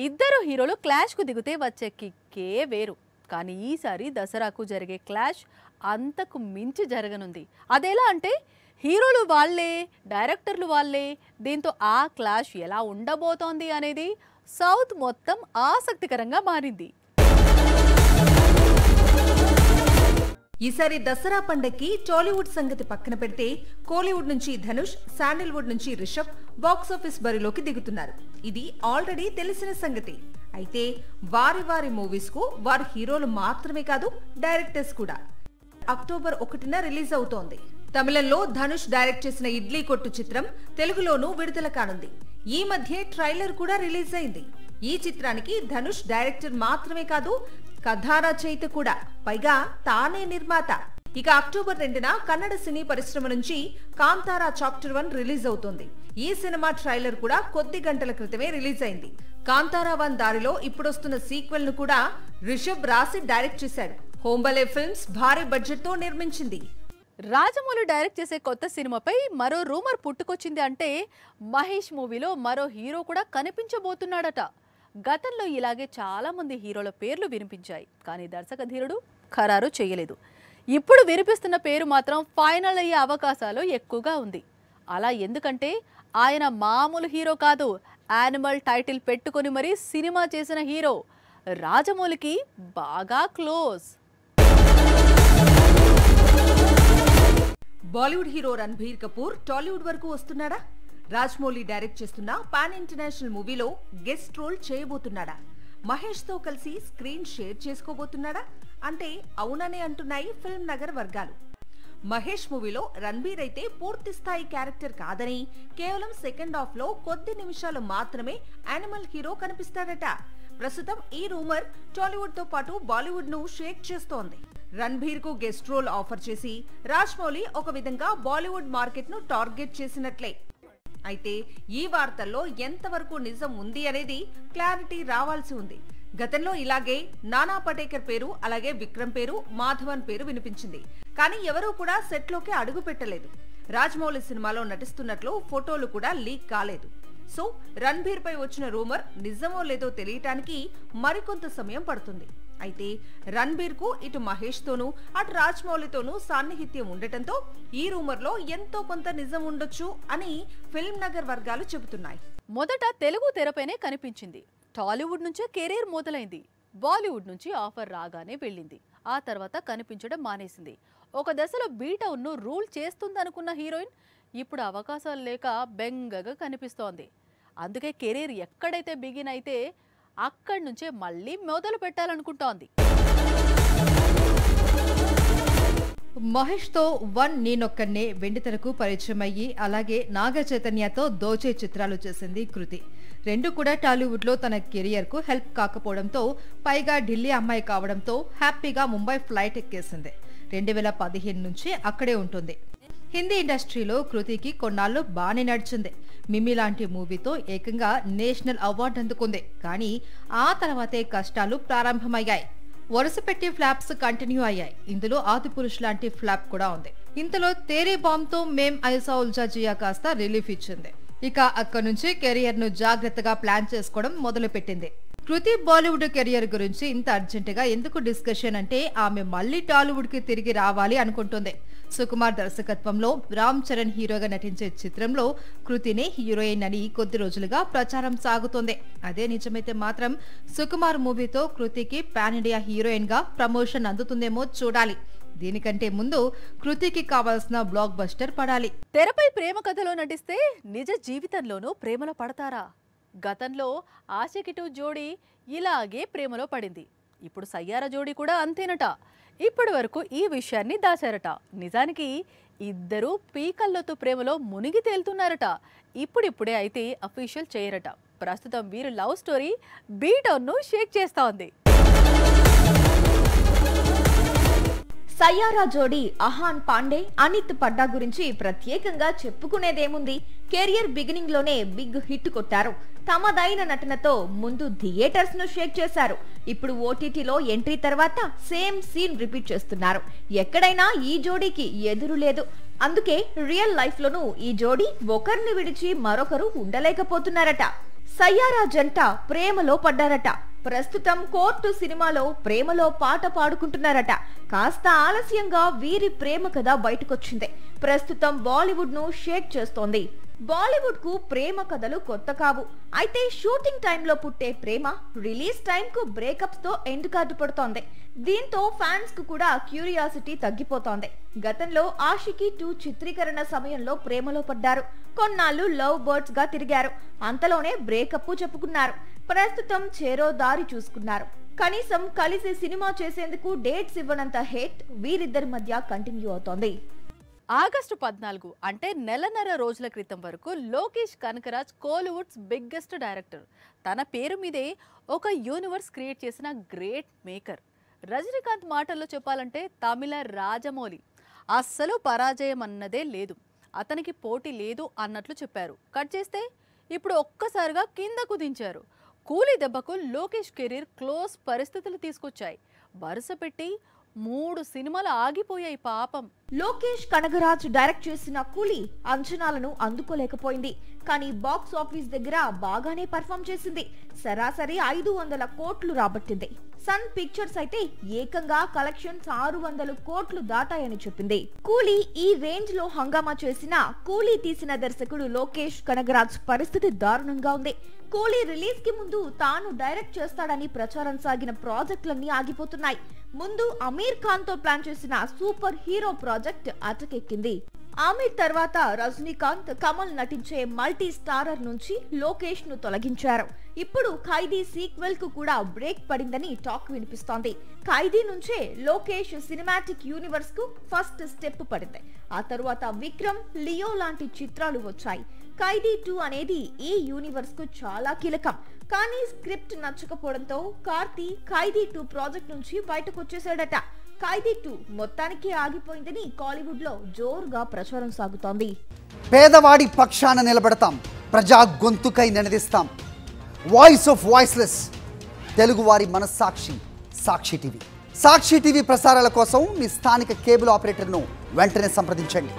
ఇద్దరు హీరోలు క్లాష్కు దిగితే వచ్చే కిక్కే వేరు. కానీ ఈసారి దసరాకు జరిగే క్లాష్ అంతకు మించి జరగనుంది. అదెలా అంటే హీరోలు వాళ్ళే, డైరెక్టర్లు వాళ్ళే. దీంతో ఆ క్లాష్ ఎలా ఉండబోతోంది అనేది సౌత్ మొత్తం ఆసక్తికరంగా మారింది. ఈసారి దసరా పండక్కి టాలీవుడ్ సంగతి పక్కన పెడితే కోలీవుడ్ నుంచి ధనుష్, శాండిల్వుడ్ నుంచి రిషబ్ బాక్సాఫీస్ బరిలోకి దిగుతున్నారు. ఇది ఆల్రెడీ తెలిసిన సంగతి. అయితే వారి మూవీస్ కు వారి హీరోలు మాత్రమే కాదు, డైరెక్టర్స్ కూడా. అక్టోబర్ 1న రిలీజ్ అవుతోంది. తమిళంలో ధనుష్ డైరెక్ట్ చేసిన ఇడ్లీ కొట్టు చిత్రం తెలుగులోనూ విడుదల కానుంది. ఈ మధ్య ట్రైలర్ కూడా రిలీజ్ అయింది. ఈ చిత్రానికి ధనుష్ డైరెక్టర్ మాత్రమే కాదు, కథా రచయిత కూడా, పైగా తానే నిర్మాత. ఇక అక్టోబర్ 2న కన్నడ సినీ పరిశ్రమ నుంచి కాంతారా చాప్టర్ 1 రిలీజ్ అవుతోంది. ఈ సినిమా ట్రైలర్ కూడా కొద్ది గంటల క్రితమే రిలీజ్ అయింది. కాంతారా 1 దారిలో ఇప్పుడొస్తున్న సీక్వెల్ ను కూడా రిషబ్ రాసి డైరెక్ట్ చేశాడు. హోంబలే ఫిల్మ్స్ భారీ బడ్జెట్ తో నిర్మించింది. రాజమౌళి డైరెక్ట్ చేసే కొత్త సినిమాపై మరో రూమర్ పుట్టుకొచ్చింది. అంటే మహేష్ మూవీలో మరో హీరో కూడా కనిపించబోతున్నాడట. గతంలో ఇలాగే చాలా మంది హీరోల పేర్లు వినిపించాయి, కానీ దర్శకధీరుడు ఖరారు చేయలేదు. ఇప్పుడు వినిపిస్తున్న పేరు మాత్రం ఫైనల్ అయ్యే అవకాశాలు ఎక్కువగా ఉంది. అలా ఎందుకంటే ఆయన మామూలు హీరో కాదు, యానిమల్ టైటిల్ పెట్టుకొని మరీ సినిమా చేసిన హీరో. రాజమౌళికి బాగా క్లోజ్. బాలీవుడ్ హీరో రణబీర్ కపూర్ టాలీవుడ్ వరకు వస్తున్నాడా? రాజమౌళి డైరెక్ట్ చేస్తున్న పాన్ ఇంటర్నేషనల్ మూవీలో గెస్ట్ రోల్ చేయబోతున్నాడా? మహేష్ తో కలిసి స్క్రీన్ షేర్ చేసుకోబోతున్నాడా అంటే అవుననే అంటున్నాయి ఫిల్మ్ నగర్ వర్గాలు. మహేష్ మూవీలో రణబీర్ అయితే పూర్తి స్థాయి క్యారెక్టర్ కాదని, కేవలం సెకండ్ హాఫ్ లో కొద్ది నిమిషాలు మాత్రమే యానిమల్ హీరో కనిపిస్తాడట. ప్రస్తుతం ఈ రూమర్ టాలీవుడ్ తో పాటు బాలీవుడ్ ను షేక్ చేస్తోంది. రణబీర్ కు గెస్ట్ రోల్ ఆఫర్ చేసి రాజమౌళి ఒక విధంగా బాలీవుడ్ మార్కెట్ ను టార్గెట్ చేసినట్లే. అయితే ఈ వార్తల్లో ఎంతవరకు నిజం ఉంది అనేది క్లారిటీ రావాల్సి ఉంది. గతంలో ఇలాగే నానా పటేకర్ పేరు, అలాగే విక్రమ్ పేరు, మాధవన్ పేరు వినిపించింది. కానీ ఎవరూ కూడా సెట్ లోకి అడుగు పెట్టలేదు. రాజమౌళి సినిమాలో నటిస్తున్నట్లు ఫోటోలు కూడా లీక్ కాలేదు. సో రణబీర్ పై వచ్చిన రూమర్ నిజమో లేదో తెలియటానికి మరికొంత సమయం పడుతుంది. అయితే రణబీర్ కు ఇటు మహేష్ తోనూ అటు రాజమౌళితోనూ సాన్నిహిత్యం ఉండటంతో ఈ రూమర్ లో ఎంతో కొంత నిజం ఉండొచ్చు అని ఫిల్మ్ నగర్ వర్గాలు చెబుతున్నాయి. మొదట తెలుగు తెరపైనే కనిపించింది. టాలీవుడ్ నుంచే కెరీర్ మొదలైంది. బాలీవుడ్ నుంచి ఆఫర్ రాగానే వెళ్ళింది. ఆ తర్వాత కనిపించడం మానేసింది. ఒక దశలో బీటౌన్ ను రూల్ చేస్తుందనుకున్న హీరోయిన్ ఇప్పుడు అవకాశాలు లేక బెంగగా కనిపిస్తోంది. అందుకే కెరీర్ ఎక్కడైతే బిగిన్ అయితే అక్కడి నుంచే మళ్ళీ మొదలు పెట్టాలనుకుంటోంది. మహేష్ తో 1 నేనొక్కనే వెండితెరకు పరిచయం అయ్యి, అలాగే నాగ చైతన్యతో దోచే చిత్రాలు చేసింది కృతి. రెండు కూడా టాలీవుడ్ లో తన కెరియర్ కు హెల్ప్ కాకపోవడంతో, పైగా ఢిల్లీ అమ్మాయి కావడంతో హ్యాపీగా ముంబై ఫ్లైట్ ఎక్కేసింది. 2015 నుంచి అక్కడే ఉంటుంది. హిందీ ఇండస్ట్రీలో కృతికి కొన్నాళ్ళు బానే నడిచింది. మిమి లాంటి మూవీతో ఏకంగా నేషనల్ అవార్డు అందుకుంది. కానీ ఆ తర్వాతే కష్టాలు ప్రారంభమయ్యాయి. వరుసపెట్టి ఫ్లాప్స్ కంటిన్యూ అయ్యాయి. ఇందులో ఆదిపురుష్ లాంటి ఫ్లాప్ కూడా ఉంది. ఇంతలో తేరే బాంబ్ తో మేం ఐసా ఉల్జా జియా కాస్త రిలీఫ్ ఇచ్చింది. ఇక అక్కడి నుంచి కెరియర్ ను జాగ్రత్తగా ప్లాన్ చేసుకోవడం మొదలు పెట్టింది. కృతి బాలీవుడ్ కెరియర్ గురించి ఇంత అర్జెంటుగా ఎందుకు డిస్కషన్ అంటే ఆమె మళ్లీ టాలీవుడ్ కి తిరిగి రావాలి అనుకుంటుంది. సుకుమార్ దర్శకత్వంలో రామ్ చరణ్ హీరోగా నటించే చిత్రంలో కృతినే హీరోయిన్ అని కొద్ది రోజులుగా ప్రచారం సాగుతోంది. అదే నిజమైతే మాత్రం సుకుమార్ మూవీతో కృతికి పాన్ ఇండియా హీరోయిన్ గా ప్రమోషన్ అందుతుందేమో చూడాలి. దీనికంటే ముందు కృతికి కావాల్సిన బ్లాక్ బస్టర్ పడాలి. తెరపై ప్రేమ కథలో నటిస్తే నిజ జీవితంలోనూ ప్రేమలో పడతారా? గతంలో ఆషికి 2 జోడీ ఇలాగే ప్రేమలో పడింది. ఇప్పుడు సయ్యారా జోడీ కూడా అంతేనట. ఇప్పటి వరకు ఈ విషయాన్ని దాచారట. నిజానికి ఇద్దరు పీకల్లోతు ప్రేమలో మునిగి తేలుతున్నారట. ఇప్పుడిప్పుడే అయితే అఫీషియల్ చేయరట. ప్రస్తుతం వీరు లవ్ స్టోరీ బీటౌన్ ను షేక్ చేస్తా ఉంది. సయ్యారా జోడీ అహాన్ పాండే, అనిత్ పడ్డా గురించి ప్రత్యేకంగా చెప్పుకునేదేముంది? కెరియర్ బిగినింగ్ లోనే బిగ్ హిట్ కొట్టారు. తమదైన నటనతో ముందు థియేటర్స్ ను షేక్ చేశారు. ఇప్పుడు ఓటీటీలో ఎంట్రీ తర్వాత సేమ్ సీన్ రిపీట్ చేస్తున్నారు. ఎక్కడైనా ఈ జోడీకి ఎదురు లేదు. అందుకే రియల్ లైఫ్ లోనూ ఈ జోడీ ఒకరిని విడిచి మరొకరు ఉండలేకపోతున్నారట. సయ్యారా జంట ప్రేమలో పడ్డారట. ప్రస్తుతం కోర్టు సినిమాలో ప్రేమలో పాట పాడుకుంటున్నారట. కాస్త ఆలస్యంగా వీరి ప్రేమ కథ బయటకొచ్చింది. ప్రస్తుతం బాలీవుడ్ ను షేక్ చేస్తోంది. బాలీవుడ్ కు ప్రేమ కథలు కొత్త కావు. అయితే షూటింగ్ టైంలో పుట్టే ప్రేమ రిలీజ్ టైం కు బ్రేకప్స్ తో ఎండ్ కార్డు పడుతోంది. దీంతో ఫ్యాన్స్ కు కూడా క్యూరియాసిటీ తగ్గిపోతోంది. గతంలో ఆషికీ 2 చిత్రీకరణ సమయంలో ప్రేమలో పడ్డారు. కొన్నాళ్ళు లవ్ బర్డ్స్ గా తిరిగారు. అంతలోనే బ్రేకప్ చెప్పుకున్నారు. ప్రస్తుతం చేరో దారి చూసుకున్నారు. కనీసం కలిసి సినిమా చేసేందుకు డేట్స్ ఇవ్వనంత హేట్ వీరిద్దరి మధ్య కంటిన్యూ అవుతోంది. ఆగస్టు 14 అంటే నెలన్నర రోజుల క్రితం వరకు లోకేష్ కనకరాజ్ కోలీవుడ్స్ బిగ్గెస్ట్ డైరెక్టర్. తన పేరు మీదే ఒక యూనివర్స్ క్రియేట్ చేసిన గ్రేట్ మేకర్. రజనీకాంత్ మాటల్లో చెప్పాలంటే తమిళ రాజమౌళి. అస్సలు పరాజయం అన్నదే లేదు, అతనికి పోటీ లేదు అన్నట్లు చెప్పారు. కట్ చేస్తే ఇప్పుడు ఒక్కసారిగా కిందకు దించారు. కూలీ దెబ్బకు లోకేష్ కెరీర్ క్లోజ్ పరిస్థితులు తీసుకొచ్చాయి. వరుస పెట్టి 3 సినిమాలు ఆగిపోయాయి పాపం. లోకేష్ కనగరాజ్ డైరెక్ట్ చేసిన కూలీ అంచనాలను అందుకోలేకపోయింది. కానీ బాక్స్ ఆఫీస్ దగ్గర బాగానే పర్ఫామ్ చేసింది. సరాసరి 500 కోట్లు రాబట్టింది. సన్ పిక్చర్స్ అయితే ఏకంగా కలెక్షన్స్ 600 కోట్లు దాటాయని చెప్పింది. కూలీ ఈ రేంజ్ లో హంగామా చేసిన కూలీ తీసిన దర్శకుడు లోకేష్ కనగరాజ్ పరిస్థితి దారుణంగా ఉంది. కూలీ రిలీజ్ కి ముందు తాను డైరెక్ట్ చేస్తాడని ప్రచారం సాగిన ప్రాజెక్టులన్నీ ఆగిపోతున్నాయి. ముందు అమీర్ ఖాన్ తో ప్లాన్ చేసిన సూపర్ హీరో ప్రాజెక్ట్ అటకెక్కింది. ఆమీర్ తర్వాత రజనీకాంత్, కమల్ నటించే మల్టీ స్టారర్ నుంచి లోకేష్ ను తొలగించారు. ఇప్పుడు ఖైదీ సీక్వెల్ కు కూడా బ్రేక్ పడిందని టాక్ వినిపిస్తోంది. ఖైదీ నుంచే లోకేష్ సినిమాటిక్ యూనివర్స్ కు ఫస్ట్ స్టెప్ పడింది. ఆ తరువాత విక్రమ్, లియో లాంటి చిత్రాలు వచ్చాయి. ఖైదీ 2 అనేది ఈ యూనివర్స్ కు చాలా కీలకం. కానీ స్క్రిప్ట్ నచ్చకపోవడంతో కార్తీ ఖైదీ 2 ప్రాజెక్ట్ నుంచి బయటకు వచ్చేసాడట. ఖైదీ 2 మొత్తానికి ఆగిపోయిందని కాలీవుడ్ లో జోరుగా ప్రచారం సాగుతోంది. పేదవాడి పక్షాన నిలబడతాం, ప్రజా గొంతుకై నినదిస్తాం. వాయిస్ ఆఫ్ వాయిస్లెస్, తెలుగువారి మనస్సాక్షి సాక్షి టీవీ. సాక్షి టీవీ ప్రసారాల కోసం మీ స్థానిక కేబుల్ ఆపరేటర్ను వెంటనే సంప్రదించండి.